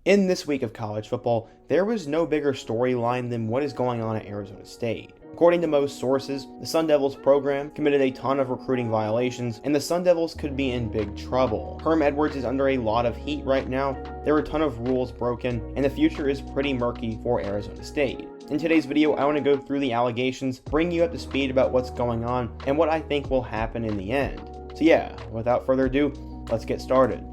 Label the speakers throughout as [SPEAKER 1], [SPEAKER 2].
[SPEAKER 1] In this week of college football, there was no bigger storyline than what is going on at Arizona State. According to most sources, the Sun Devils program committed a ton of recruiting violations, and the Sun Devils could be in big trouble. Herm Edwards is under a lot of heat right now, there are a ton of rules broken, and the future is pretty murky for Arizona State. In today's video, I want to go through the allegations, bring you up to speed about what's going on, and what I think will happen in the end. So yeah, without further ado, let's get started.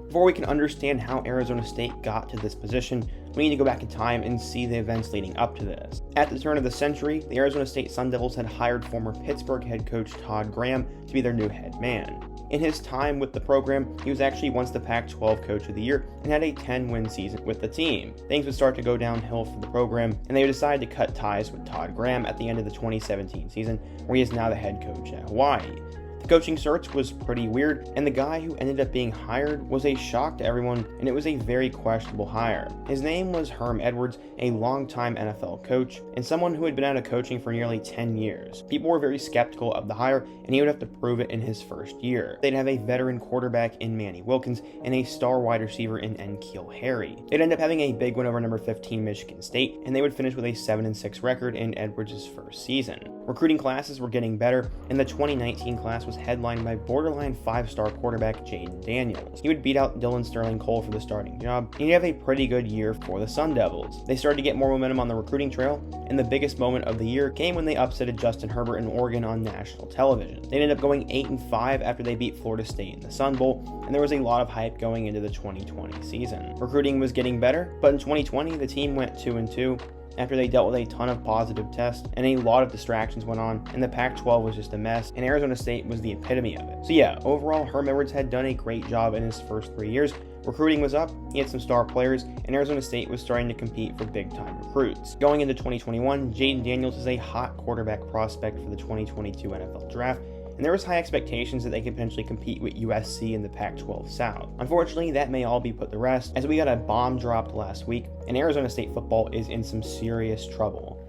[SPEAKER 1] Before we can understand how Arizona State got to this position, we need to go back in time and see the events leading up to this. At the turn of the century, the Arizona State Sun Devils had hired former Pittsburgh head coach Todd Graham to be their new head man. In his time with the program, he was actually once the Pac-12 Coach of the Year and had a 10-win season with the team. Things would start to go downhill for the program, and they would decide to cut ties with Todd Graham at the end of the 2017 season, where he is now the head coach at Hawaii. The coaching search was pretty weird, and the guy who ended up being hired was a shock to everyone, and it was a very questionable hire. His name was Herm Edwards, a longtime NFL coach, and someone who had been out of coaching for nearly 10 years. People were very skeptical of the hire, and he would have to prove it in his first year. They'd have a veteran quarterback in Manny Wilkins and a star wide receiver in N'Keal Harry. They'd end up having a big win over number 15 Michigan State, and they would finish with a 7-6 record in Edwards' first season. Recruiting classes were getting better, and the 2019 class was headlined by borderline 5-star quarterback Jayden Daniels. He would beat out Dylan Sterling Cole for the starting job, and he'd have a pretty good year for the Sun Devils. They started to get more momentum on the recruiting trail, and the biggest moment of the year came when they upsetted Justin Herbert in Oregon on national television. They ended up going 8-5 after they beat Florida State in the Sun Bowl, and there was a lot of hype going into the 2020 season. Recruiting was getting better, but in 2020 the team went 2-2. After they dealt with a ton of positive tests and a lot of distractions went on, and the Pac-12 was just a mess, and Arizona State was the epitome of it. So yeah, overall, Herm Edwards had done a great job in his first 3 years. Recruiting was up, he had some star players, and Arizona State was starting to compete for big-time recruits. Going into 2021, Jayden Daniels is a hot quarterback prospect for the 2022 NFL Draft, and there was high expectations that they could potentially compete with USC in the Pac-12 South. Unfortunately, that may all be put to rest, as we got a bomb dropped last week, and Arizona State football is in some serious trouble.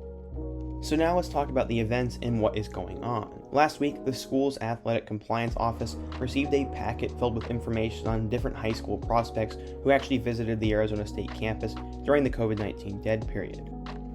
[SPEAKER 1] So now let's talk about the events and what is going on. Last week, the school's athletic compliance office received a packet filled with information on different high school prospects who actually visited the Arizona State campus during the COVID-19 dead period.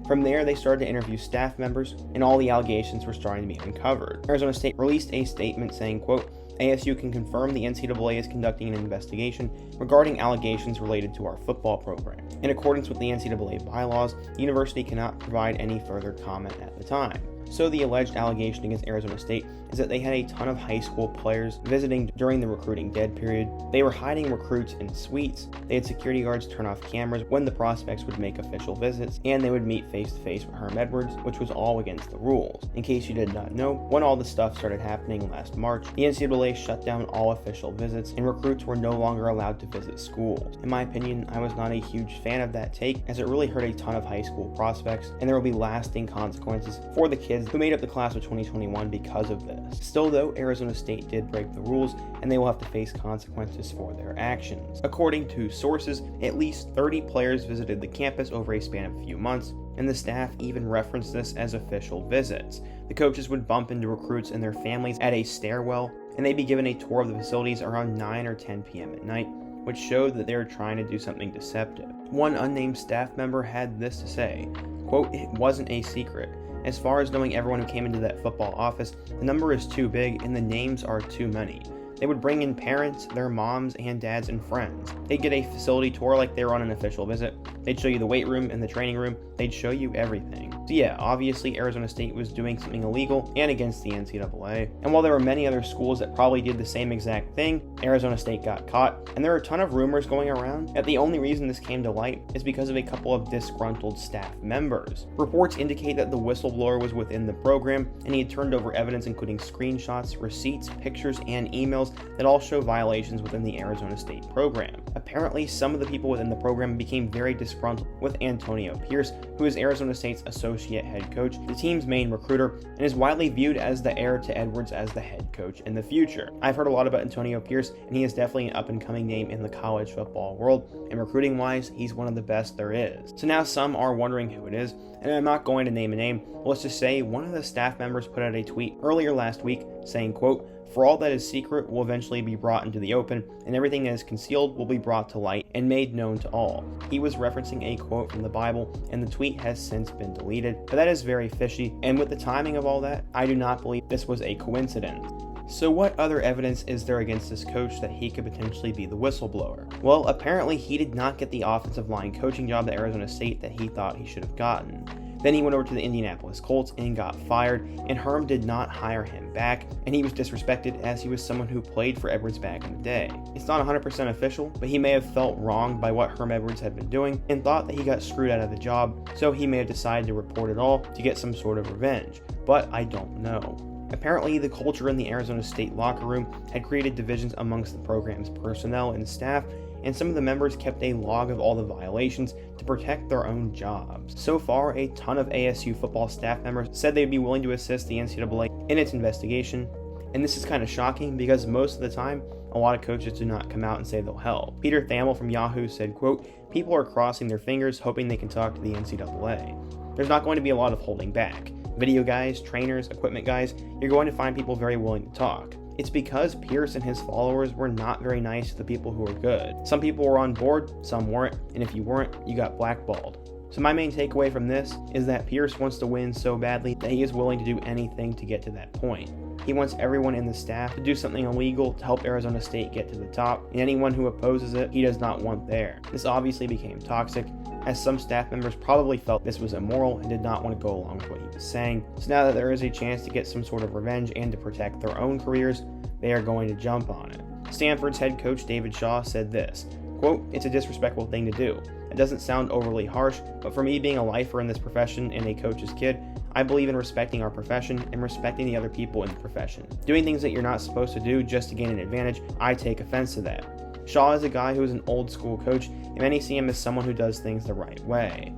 [SPEAKER 1] From there, they started to interview staff members, and all the allegations were starting to be uncovered. Arizona State released a statement saying, quote, ASU can confirm the NCAA is conducting an investigation regarding allegations related to our football program. In accordance with the NCAA bylaws, the university cannot provide any further comment at the time. So the alleged allegation against Arizona State is that they had a ton of high school players visiting during the recruiting dead period. They were hiding recruits in suites, they had security guards turn off cameras when the prospects would make official visits, and they would meet face-to-face with Herm Edwards, which was all against the rules. In case you did not know, when all this stuff started happening last March, the NCAA shut down all official visits, and recruits were no longer allowed to visit schools. In my opinion, I was not a huge fan of that take, as it really hurt a ton of high school prospects, and there will be lasting consequences for the kids who made up the class of 2021 because of this. Still though, Arizona State did break the rules, and they will have to face consequences for their actions. According to sources, at least 30 players visited the campus over a span of a few months, and the staff even referenced this as official visits. The coaches would bump into recruits and their families at a stairwell, and they'd be given a tour of the facilities around 9 or 10 p.m. at night, which showed that they were trying to do something deceptive. One unnamed staff member had this to say, quote, it wasn't a secret. As far as knowing everyone who came into that football office, the number is too big and the names are too many. They would bring in parents, their moms and dads and friends. They'd get a facility tour like they were on an official visit. They'd show you the weight room and the training room. They'd show you everything. So yeah, obviously Arizona State was doing something illegal and against the NCAA. And while there were many other schools that probably did the same exact thing, Arizona State got caught. And there are a ton of rumors going around that the only reason this came to light is because of a couple of disgruntled staff members. Reports indicate that the whistleblower was within the program, and he had turned over evidence including screenshots, receipts, pictures, and emails that all show violations within the Arizona State program. Apparently, some of the people within the program became very disgruntled with Antonio Pierce, who is Arizona State's associate head coach, the team's main recruiter, and is widely viewed as the heir to Edwards as the head coach in the future. I've heard a lot about Antonio Pierce, and he is definitely an up-and-coming name in the college football world, and recruiting-wise, he's one of the best there is. So now some are wondering who it is, and I'm not going to name a name, but let's just say one of the staff members put out a tweet earlier last week saying, quote, "For all that is secret will eventually be brought into the open, and everything that is concealed will be brought to light and made known to all." He was referencing a quote from the Bible, and the tweet has since been deleted, but that is very fishy, and with the timing of all that, I do not believe this was a coincidence. So what other evidence is there against this coach that he could potentially be the whistleblower? Well, apparently he did not get the offensive line coaching job at Arizona State that he thought he should have gotten. Then he went over to the Indianapolis Colts and got fired, and Herm did not hire him back, and he was disrespected as he was someone who played for Edwards back in the day. It's not 100% official, but he may have felt wronged by what Herm Edwards had been doing and thought that he got screwed out of the job, so he may have decided to report it all to get some sort of revenge, but I don't know. Apparently, the culture in the Arizona State locker room had created divisions amongst the program's personnel and staff, and some of the members kept a log of all the violations to protect their own jobs. So far, a ton of ASU football staff members said they'd be willing to assist the NCAA in its investigation, and this is kind of shocking because most of the time, a lot of coaches do not come out and say they'll help. Peter Thamel from Yahoo said, quote, "People are crossing their fingers hoping they can talk to the NCAA. There's not going to be a lot of holding back. Video guys, trainers, equipment guys, you're going to find people very willing to talk. It's because Pierce and his followers were not very nice to the people who were good. Some people were on board, some weren't, and if you weren't, you got blackballed." So my main takeaway from this is that Pierce wants to win so badly that he is willing to do anything to get to that point. He wants everyone in the staff to do something illegal to help Arizona State get to the top, and anyone who opposes it, he does not want there. This obviously became toxic, as some staff members probably felt this was immoral and did not want to go along with what he was saying. So now that there is a chance to get some sort of revenge and to protect their own careers, they are going to jump on it. Stanford's head coach David Shaw said this, quote, "It's a disrespectful thing to do. It doesn't sound overly harsh, but for me being a lifer in this profession and a coach's kid, I believe in respecting our profession and respecting the other people in the profession. Doing things that you're not supposed to do just to gain an advantage, I take offense to that." Shaw is a guy who is an old school coach, and many see him as someone who does things the right way.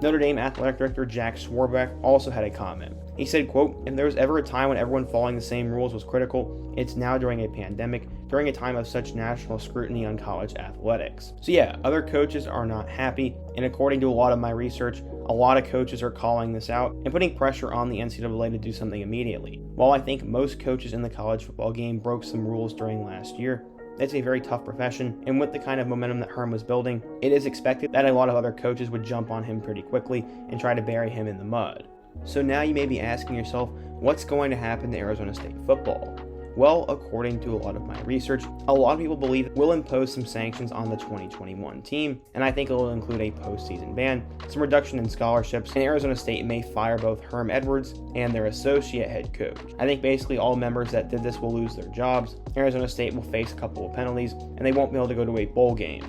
[SPEAKER 1] Notre Dame athletic director Jack Swarbrick also had a comment. He said, quote, "If there was ever a time when everyone following the same rules was critical, it's now during a pandemic, during a time of such national scrutiny on college athletics." So yeah, other coaches are not happy, and according to a lot of my research, a lot of coaches are calling this out and putting pressure on the NCAA to do something immediately. While I think most coaches in the college football game broke some rules during last year, it's a very tough profession, and with the kind of momentum that Herm was building, it is expected that a lot of other coaches would jump on him pretty quickly and try to bury him in the mud. So now you may be asking yourself, what's going to happen to Arizona State football? Well, according to a lot of my research, a lot of people believe we'll impose some sanctions on the 2021 team, and I think it will include a postseason ban, some reduction in scholarships, and Arizona State may fire both Herm Edwards and their associate head coach. I think basically all members that did this will lose their jobs, Arizona State will face a couple of penalties, and they won't be able to go to a bowl game.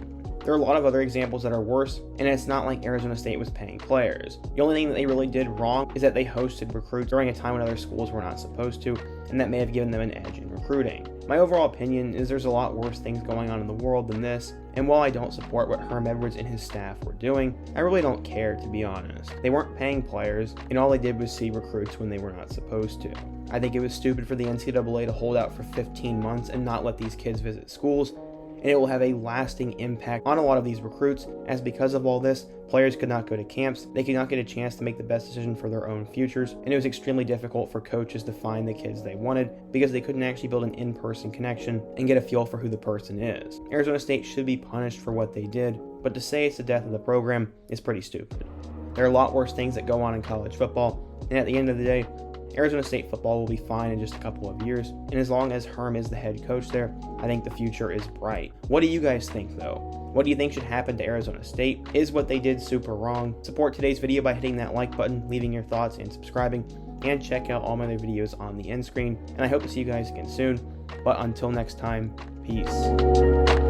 [SPEAKER 1] There are a lot of other examples that are worse, and it's not like Arizona State was paying players. The only thing that they really did wrong is that they hosted recruits during a time when other schools were not supposed to, and that may have given them an edge in recruiting. My overall opinion is there's a lot worse things going on in the world than this, and while I don't support what Herm Edwards and his staff were doing, I really don't care, to be honest. They weren't paying players, and all they did was see recruits when they were not supposed to. I think it was stupid for the NCAA to hold out for 15 months and not let these kids visit schools, and it will have a lasting impact on a lot of these recruits, as because of all this, players could not go to camps, they could not get a chance to make the best decision for their own futures, and it was extremely difficult for coaches to find the kids they wanted because they couldn't actually build an in-person connection and get a feel for who the person is. Arizona State should be punished for what they did, but to say it's the death of the program is pretty stupid. There are a lot worse things that go on in college football, and at the end of the day, Arizona State football will be fine in just a couple of years, and as long as Herm is the head coach there, I think the future is bright. What do you guys think though? What do you think should happen to Arizona State? Is what they did super wrong? Support today's video by hitting that like button, leaving your thoughts, and subscribing, and check out all my other videos on the end screen, and I hope to see you guys again soon, but until next time, peace.